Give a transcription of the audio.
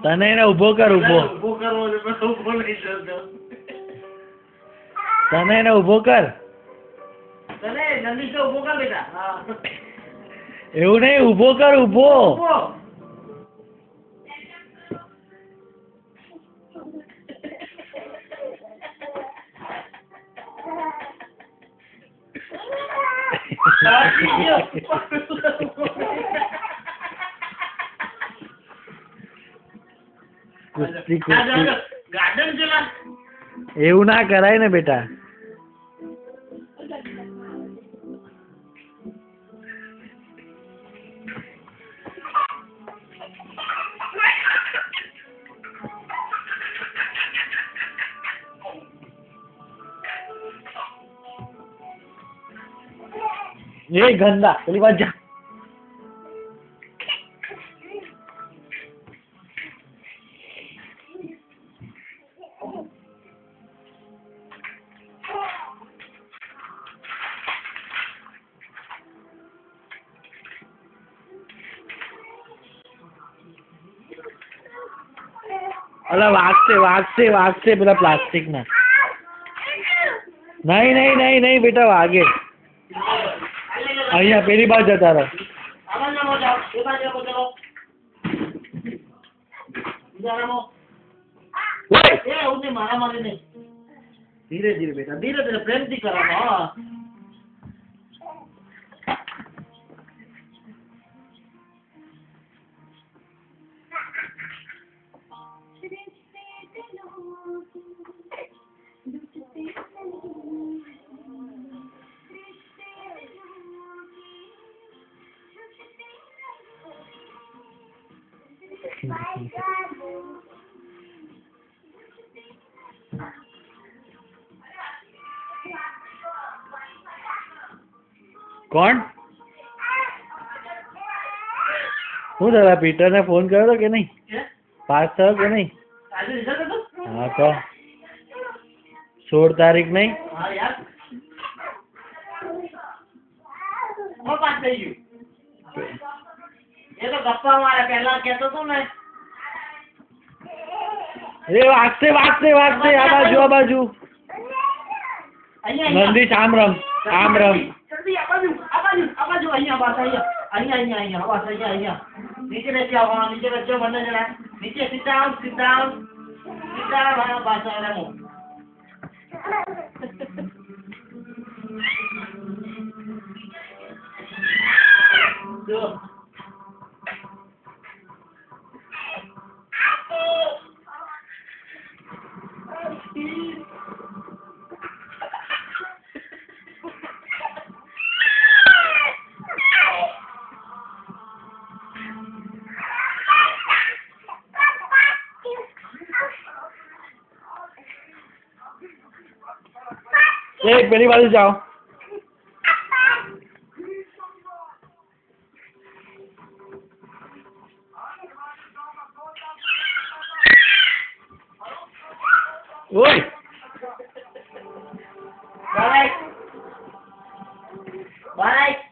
તને એને ઉભો કર ઉભો તને એને ઉભો કર એવું નહીં ઉભો કર ઉભો કુસ્તી કુસ્તી એવું ના કરાય ને બેટા એ ગંદા પેલી વાત જા અલા વાગશે પેલા પ્લાસ્ટિક ના નહીં બેટા વાગે અહીંયા પેલી બાજુ જતા રહો ધીરે ધીરે બેટા ધીરે પ્રેમથી કરવાનો કોણ હું દાદા પીટર ને ફોન કર્યો કે નહીં પાસ થયો કે નહીં હા તો 16 તારીખ નહીં વાગશે આ બાજુ મંદિર આમ રમ નીચે બેસી આવવાનું નીચે બેસજો બંને જણા નીચે sit down પાછા રમો જો एक पहली बार जाओ ओए बाय बाय